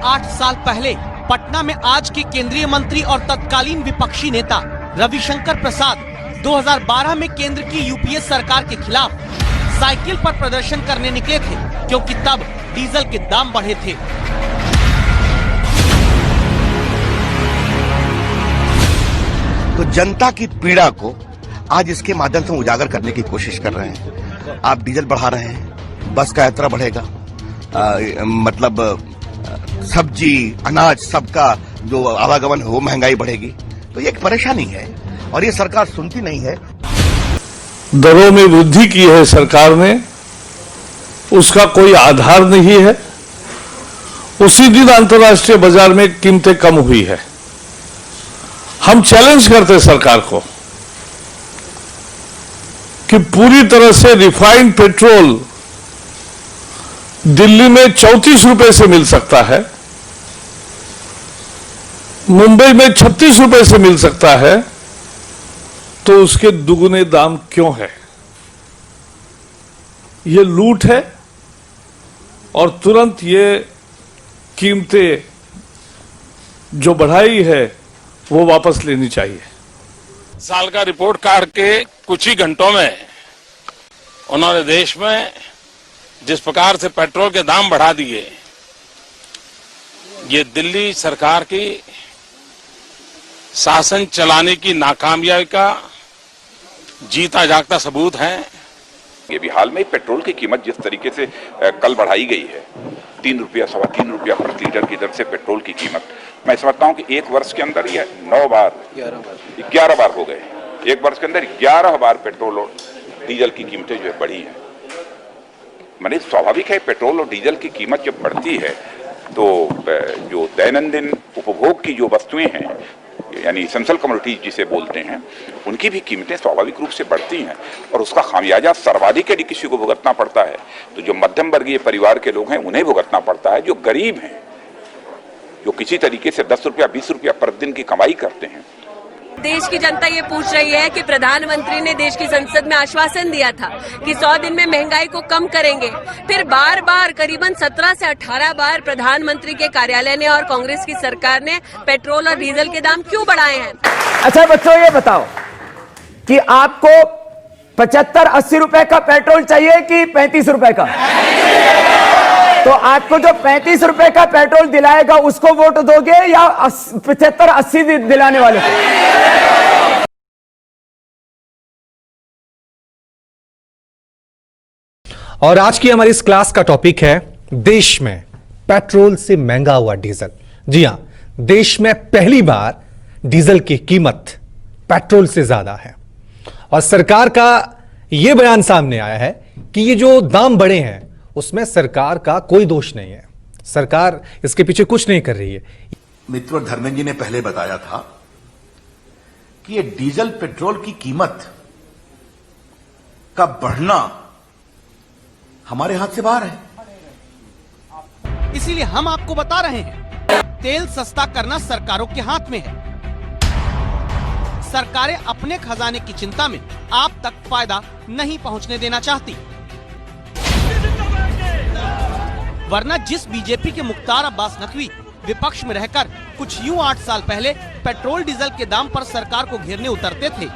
8 साल पहले पटना में आज के केंद्रीय मंत्री और तत्कालीन विपक्षी नेता रविशंकर प्रसाद 2012 में केंद्र की यूपीए सरकार के खिलाफ साइकिल पर प्रदर्शन करने निकले थे, क्योंकि तब डीजल के दाम बढ़े थे। तो जनता की पीड़ा को आज इसके माध्यम से उजागर करने की कोशिश कर रहे हैं। आप डीजल बढ़ा रहे हैं, बस का यात्रा बढ़ेगा, मतलब सब्जी अनाज सबका जो आवागमन है वो महंगाई बढ़ेगी। तो ये एक परेशानी है और ये सरकार सुनती नहीं है। दरों में वृद्धि की है सरकार ने, उसका कोई आधार नहीं है। उसी दिन अंतर्राष्ट्रीय बाजार में कीमतें कम हुई है। हम चैलेंज करते हैं सरकार को कि पूरी तरह से रिफाइंड पेट्रोल दिल्ली में 34 रुपए से मिल सकता है, मुंबई में 36 रुपए से मिल सकता है, तो उसके दुगने दाम क्यों है? ये लूट है और तुरंत ये कीमतें जो बढ़ाई है वो वापस लेनी चाहिए। साल का रिपोर्ट कार्ड के कुछ ही घंटों में उन्होंने देश में जिस प्रकार से पेट्रोल के दाम बढ़ा दिए, ये दिल्ली सरकार की शासन चलाने की नाकामयाबी का जीता जागता सबूत है। ये भी हाल में पेट्रोल की कीमत जिस तरीके से कल बढ़ाई गई है, 3 रुपया 3.25 रुपया प्रति लीटर की दर से पेट्रोल की कीमत, मैं समझता हूं कि एक वर्ष के अंदर ये 11 बार हो गए। एक वर्ष के अंदर 11 बार पेट्रोल और डीजल की कीमतें जो है बढ़ी हैं। माने स्वाभाविक है, पेट्रोल और डीजल की कीमत जब बढ़ती है तो जो दैनंदिन उपभोग की जो वस्तुएं हैं, यानी एसेंशियल कमोडिटीज जिसे बोलते हैं, उनकी भी कीमतें स्वाभाविक रूप से बढ़ती हैं और उसका खामियाजा सर्वाधिक यदि किसी को भुगतना पड़ता है तो जो मध्यम वर्गीय परिवार के लोग हैं उन्हें भुगतना पड़ता है। जो गरीब हैं, जो किसी तरीके से 10 रुपया 20 रुपया प्रतिदिन की कमाई करते हैं। देश की जनता ये पूछ रही है कि प्रधानमंत्री ने देश की संसद में आश्वासन दिया था कि 100 दिन में महंगाई को कम करेंगे। फिर बार बार करीबन 17 से 18 बार प्रधानमंत्री के कार्यालय ने और कांग्रेस की सरकार ने पेट्रोल और डीजल के दाम क्यों बढ़ाए हैं? अच्छा बच्चों, ये बताओ कि आपको 75-80 रुपए का पेट्रोल चाहिए कि 35 रुपए का? तो आपको जो 35 रुपए का पेट्रोल दिलाएगा उसको वोट दोगे या 75-80 दिलाने वाले को? और आज की हमारी इस क्लास का टॉपिक है देश में पेट्रोल से महंगा हुआ डीजल। जी हां, देश में पहली बार डीजल की कीमत पेट्रोल से ज्यादा है और सरकार का यह बयान सामने आया है कि ये जो दाम बढ़े हैं उसमें सरकार का कोई दोष नहीं है, सरकार इसके पीछे कुछ नहीं कर रही है। मित्र धर्मेंद्र जी ने पहले बताया था कि ये डीजल पेट्रोल की कीमत का बढ़ना हमारे हाथ से बाहर है। इसीलिए हम आपको बता रहे हैं, तेल सस्ता करना सरकारों के हाथ में है। सरकारें अपने खजाने की चिंता में आप तक फायदा नहीं पहुंचने देना चाहती, वरना जिस बीजेपी के मुख्तार अब्बास नकवी विपक्ष में रहकर कुछ यूं 8 साल पहले पेट्रोल डीजल के दाम पर सरकार को घेरने उतरते थे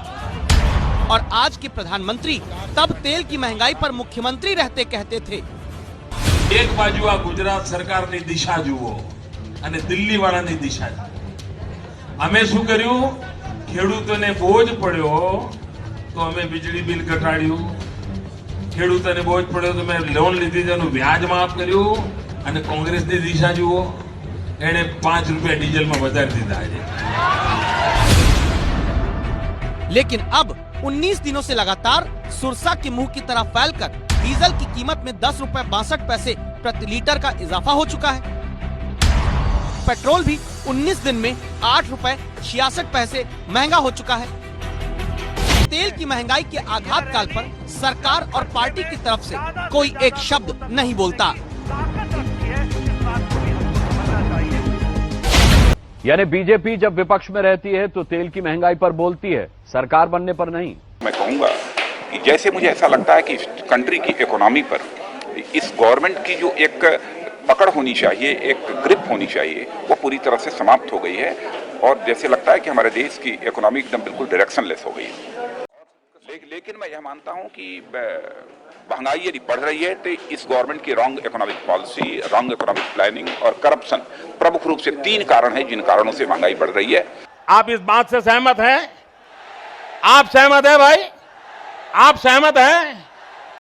और आज के प्रधानमंत्री तब तेल की महंगाई पर मुख्यमंत्री रहते कहते थे, एक बाजू आ गुजरात सरकार ने दिशा जुओ અને દિલ્હી વાળાની દિશા જુઓ। અમે શું કર્યું? ખેડૂતોને બોજ પડ્યો તો અમે વીજળી બિલ ઘટાડ્યું, ખેડૂતોને બોજ પડ્યો તો મેં લોન લીધી તેનું વ્યાજ માફ કર્યું અને કોંગ્રેસની દિશા જુઓ, એણે 5 रुपया डीजल में વધારી દીધા છે। लेकिन अब 19 दिनों से लगातार सुरसा के मुंह की तरह फैलकर डीजल की कीमत में 10 रुपए 62 पैसे प्रति लीटर का इजाफा हो चुका है। पेट्रोल भी 19 दिन में 8 रुपए 66 पैसे महंगा हो चुका है। तेल की महंगाई के आघात काल पर सरकार और पार्टी की तरफ से कोई एक शब्द नहीं बोलता। यानी बीजेपी जब विपक्ष में रहती है तो तेल की महंगाई पर बोलती है, सरकार बनने पर नहीं। मैं कहूंगा कि जैसे मुझे ऐसा लगता है कि कंट्री की इकोनॉमी पर इस गवर्नमेंट की जो एक पकड़ होनी चाहिए, एक ग्रिप होनी चाहिए, वो पूरी तरह से समाप्त हो गई है और जैसे लगता है कि हमारे देश की इकोनॉमी एकदम बिल्कुल डायरेक्शनलेस हो गई है। लेकिन मैं यह मानता हूं कि महंगाई यदि बढ़ रही है तो इस गवर्नमेंट की wrong economic policy, wrong economic planning और करप्शन प्रमुख रूप से 3 कारण हैं जिन कारणों से महंगाई बढ़ रही है। आप इस बात से सहमत हैं? आप सहमत हैं भाई? आप सहमत हैं?